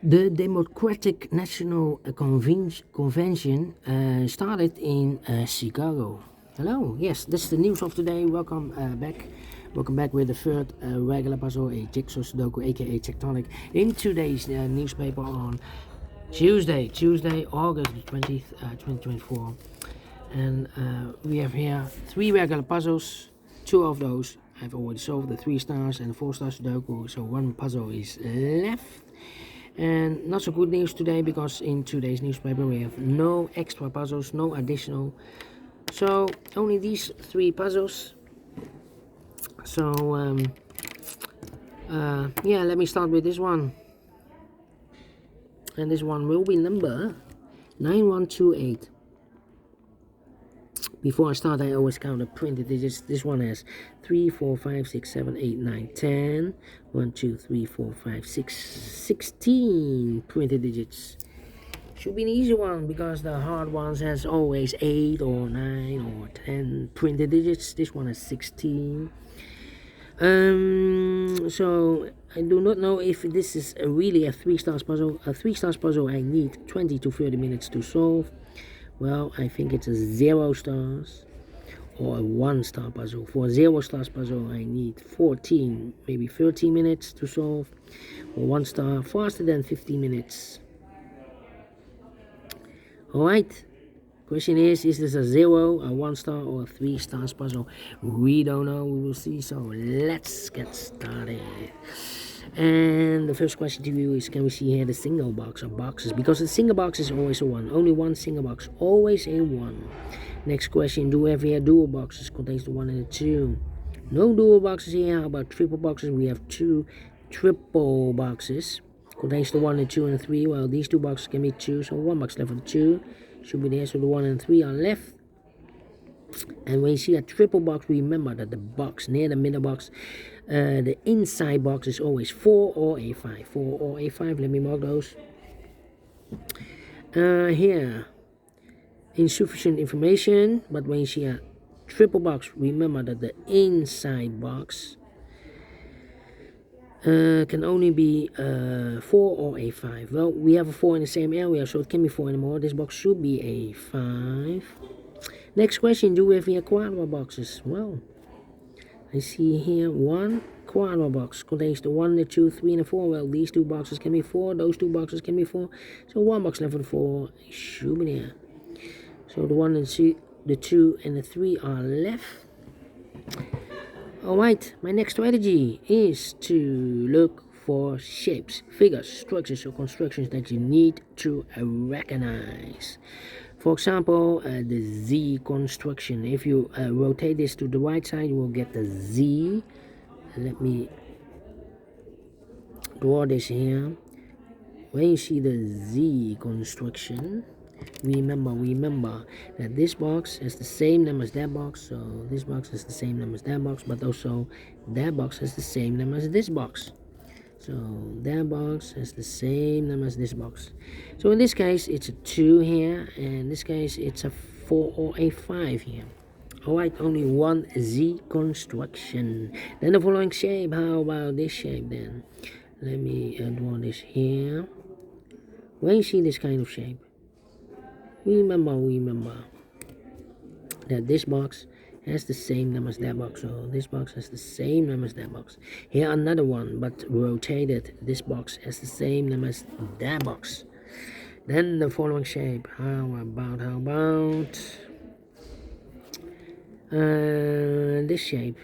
The Democratic National Convention started in Chicago. Hello, yes, that's the news of today. Welcome back. Welcome back with the third regular puzzle, a JigSaw Sudoku, aka Tectonic, in today's newspaper on Tuesday, August 20th, 2024. And we have here 3 regular puzzles. 2 of those I've already solved, the 3 stars and the 4-star Sudoku, so 1 puzzle is left. And not so good news today, because in today's newspaper we have no extra puzzles, no additional. So only these 3 puzzles. So yeah, let me start with this one. And this one will be number 9128. Before I start, I always count the printed digits. This one has 3, 4, 5, 6, 7, 8, 9, 10. 1, 2, 3, 4, 5, 6, 16 printed digits. Should be an easy one, because the hard ones has always 8 or 9 or 10 printed digits. This one has 16. So I do not know if this is really a 3-star puzzle. A 3-star puzzle I need 20 to 30 minutes to solve. Well, I think it's a 0 stars or a 1-star puzzle. For a 0 stars puzzle, I need 14, maybe 13 minutes to solve. For 1 star, faster than 15 minutes. Alright, question is this a 0, a 1-star, or a 3-star puzzle? We don't know, we will see, so let's get started. And the first question to you is, can we see here the single box or boxes? Because the single box is always a 1. Only 1 single box, always a 1. Next question, do we have here dual boxes? Contains the 1 and the 2. No dual boxes here. How about triple boxes? We have 2 triple boxes. Contains the 1 and 2 and the 3. Well, these 2 boxes can be 2, so 1 box left for the 2. Should be there, so the 1 and 3 are left. And when you see a triple box, remember that the box near the middle box, the inside box is always 4 or a 5. 4 or a 5, let me mark those. Here, insufficient information, but when you see a triple box, remember that the inside box can only be 4 or a 5. Well, we have a 4 in the same area, so it can be 4 anymore. This box should be a 5. Next question, do we have here quadra boxes? Well, I see here 1 quadra box. Contains the 1, the 2, 3, and the 4. Well, these 2 boxes can be 4, those 2 boxes can be 4. So 1 box left for the 4 should be there. So the 1 and the 2 and the 3 are left. Alright, my next strategy is to look for shapes, figures, structures, or constructions that you need to recognize. For example, the Z construction. If you rotate this to the right side, you will get the Z. Let me draw this here. When you see the Z construction, remember that this box has the same number as that box. So this box has the same number as that box, but also that box has the same number as this box. So that box has the same number as this box. So in this case, it's a 2 here, and in this case, it's a 4 or a 5 here. Alright, only 1 Z construction. Then the following shape. How about this shape then? Let me draw this here. When you see this kind of shape, remember that this box has the same number as that box. So this box has the same number as that box. Here another one, but rotated. This box has the same number as that box. Then the following shape. How about this shape?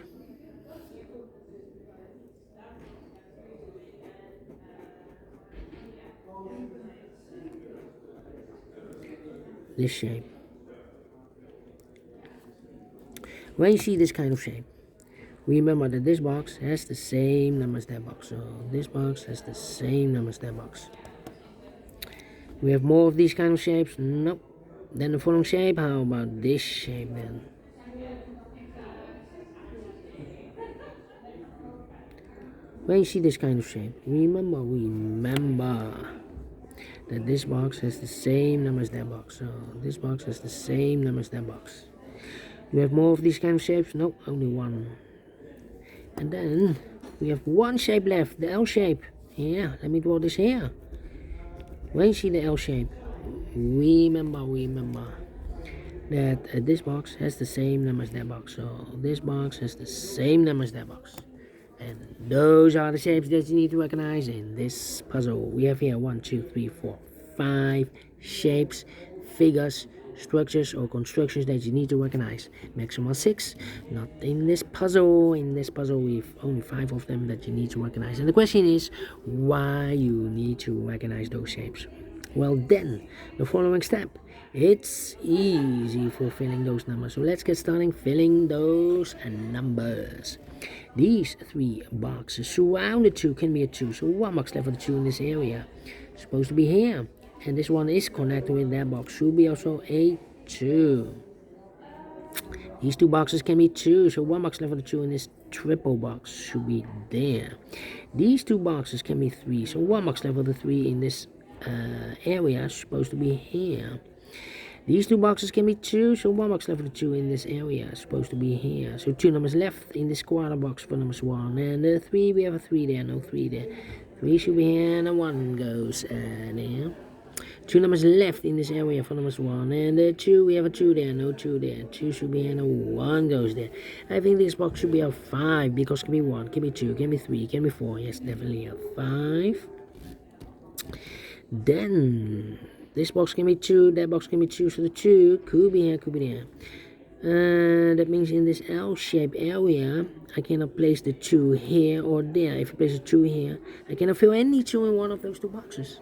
This shape. When you see this kind of shape, remember that this box has the same number as that box. So this box has the same number as that box. We have more of these kind of shapes? Nope. Then the following shape. How about this shape then? When you see this kind of shape, remember that this box has the same number as that box. So this box has the same number as that box. You have more of these kind of shapes? Nope, only 1. And then we have 1 shape left, the L shape. Yeah, let me draw this here. When you see the L shape, remember that this box has the same number as that box. So this box has the same number as that box. And those are the shapes that you need to recognize in this puzzle. We have here 1, 2, 3, 4, 5 shapes, figures, structures or constructions that you need to recognize. Maximum 6, not in this puzzle. In this puzzle we've only 5 of them that you need to recognize. And the question is why you need to recognize those shapes. Well then, the following step. It's easy for filling those numbers. So let's get started filling those numbers. These 3 boxes surrounded 2 can be a 2. So 1 box left for the 2 in this area. It's supposed to be here. And this one is connected with that box. Should be also a 2. These 2 boxes can be 2. So 1 box left for the 2 in this triple box should be there. These 2 boxes can be 3. So 1 box left for the 3 in this area is supposed to be here. These 2 boxes can be 2, so 1 box left for the 2 in this area is supposed to be here. So 2 numbers left in this quarter box for numbers 1 and 3. We have a 3 there, no 3 there. 3 should be here and a 1 goes there. 2 numbers left in this area for numbers 1 and 2. We have a 2 there, no 2 there. 2 should be here and a 1 goes there. I think this box should be a 5 because it can be 1, can be 2, can be 3, can be 4. Yes, definitely a 5. Then this box can be 2, that box can be 2, so the 2 could be here, could be there. That means in this L-shaped area, I cannot place the 2 here or there. If I place the 2 here, I cannot fill any 2 in one of those 2 boxes.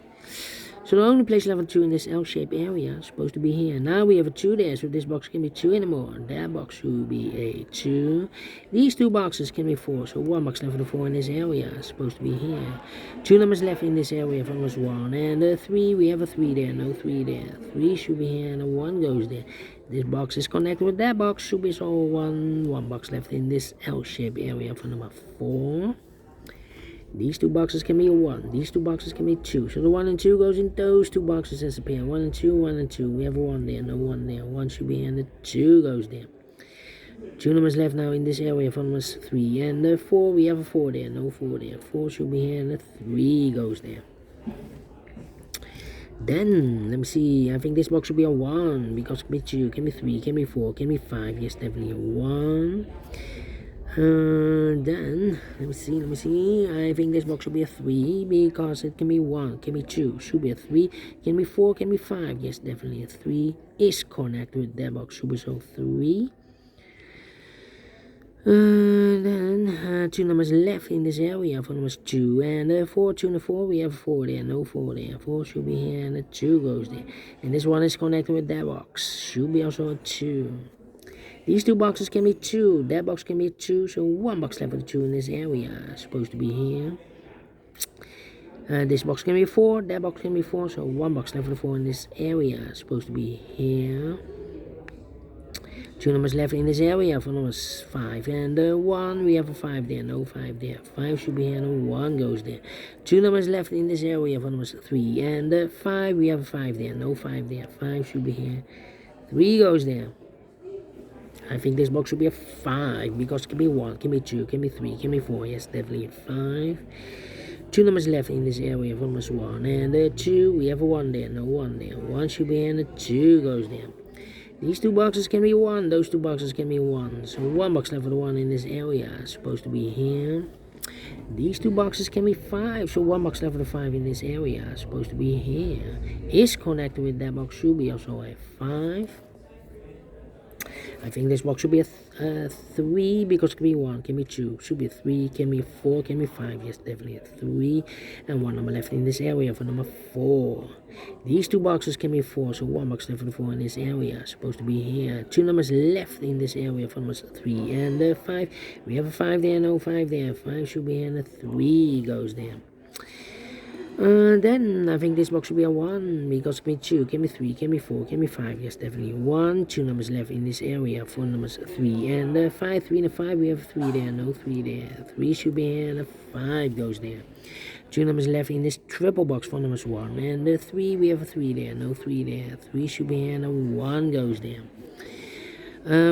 So the only place level 2 in this L-shaped area is supposed to be here. Now we have a 2 there, so this box can be 2 anymore. That box should be a 2. These 2 boxes can be 4, so 1 box left for the 4 in this area is supposed to be here. 2 numbers left in this area from numbers 1 and 3. We have a 3 there, no 3 there. 3 should be here and a 1 goes there. This box is connected with that box, should be so 1 box left in this L-shaped area for number 4. These 2 boxes can be a 1. These 2 boxes can be 2. So the 1 and 2 goes in those 2 boxes as a pair. 1 and 2, 1 and 2. We have a 1 there, no 1 there. 1 should be here and the 2 goes there. 2 numbers left now in this area for numbers 3 and 4. We have a 4 there, no 4 there. 4 should be here and the 3 goes there. Then, let me see. I think this box should be a 1 because it can be 2, can be 3, can be 4, can be 5. Yes, definitely a 1. Then, let me see, I think this box should be a 3 because it can be 1, can be 2, should be a 3, can be 4, can be 5, yes, definitely a 3 is connected with that box, should be so 3. Then, 2 numbers left in this area for numbers 2 and 4, 2 and 4, we have 4 there, no 4 there, 4 should be here and the 2 goes there, and this one is connected with that box, should be also a 2. These 2 boxes can be 2, that box can be 2, so 1 box left for the 2 in this area is supposed to be here. This box can be 4, that box can be 4, so 1 box left for the 4 in this area is supposed to be here. 2 numbers left in this area for numbers 5 and 1, we have a 5 there, no 5 there. 5 should be here, no 1 goes there. 2 numbers left in this area for numbers 3 and 5, we have a 5 there, no 5 there. 5 should be here, 3 goes there. I think this box should be a 5 because it can be 1, can be 2, can be 3, can be 4. Yes, definitely a 5. 2 numbers left in this area for numbers 1 and 2. We have a 1 there, no 1 there. 1 should be here and a 2 goes there. These 2 boxes can be 1, those 2 boxes can be 1. So 1 box left for the 1 in this area is supposed to be here. These 2 boxes can be 5, so 1 box left for the 5 in this area is supposed to be here. Is connected with that box, should be also a 5. I think this box should be a 3 because it can be 1, can be 2, should be a 3, can be 4, can be 5, yes, definitely a 3, and 1 number left in this area for number 4. These 2 boxes can be 4, so 1 box left for the 4 in this area is supposed to be here. 2 numbers left in this area for numbers 3 and 5. We have a 5 there, no 5 there. 5 should be here and a 3 goes there. Then I think this box should be a 1 because it can be 2, can be 3, can be 4, can be 5. Yes, definitely 1. 2 numbers left in this area for numbers 3 and 5. 3 and 5, we have 3 there, no 3 there. 3 should be here and a 5 goes there. 2 numbers left in this triple box for numbers 1 and 3. We have a 3 there, no 3 there. 3 should be here and a 1 goes there.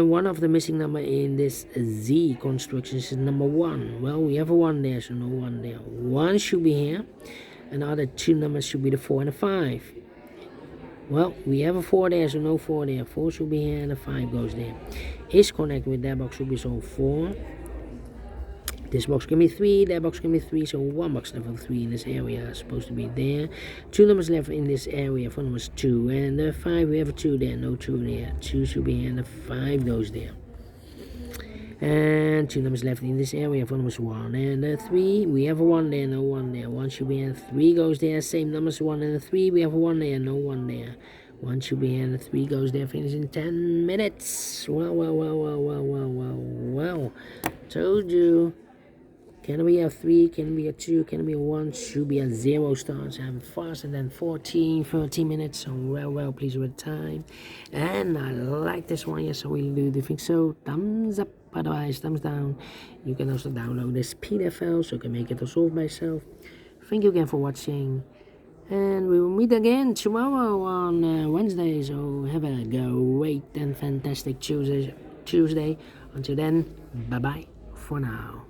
One of the missing number in this Z construction is number 1. Well, we have a 1 there, so no 1 there. 1 should be here. and the other two numbers should be the 4 and the 5. Well, we have a 4 there, so no 4 there. 4 should be here and the 5 goes there. Is connected with that box should be so 4. This box can be 3, that box can be 3, so 1 box left of 3 in this area is supposed to be there. 2 numbers left in this area, 4 numbers 2, and the 5 we have a 2 there, no 2 there. 2 should be here and the 5 goes there. And 2 numbers left in this area, 4 numbers 1 and the 3, we have a 1 there, no 1 there. 1 should be here, 3 goes there, same numbers 1 and the 3, we have a 1 there, no 1 there. 1 should be here and the 3 goes there, finish in 10 minutes. Well, told you. Can it be a 3, can it be a 2, can it be a 1, should be a 0 starts. I'm faster than 14, 13 minutes, so well, pleased with time. And I like this one, yes, I really do. Do you think so? Thumbs up, otherwise thumbs down. You can also download this PDF file so you can make it solve by yourself. Thank you again for watching. And we will meet again tomorrow on Wednesday, so have a great and fantastic Tuesday. Until then, bye-bye for now.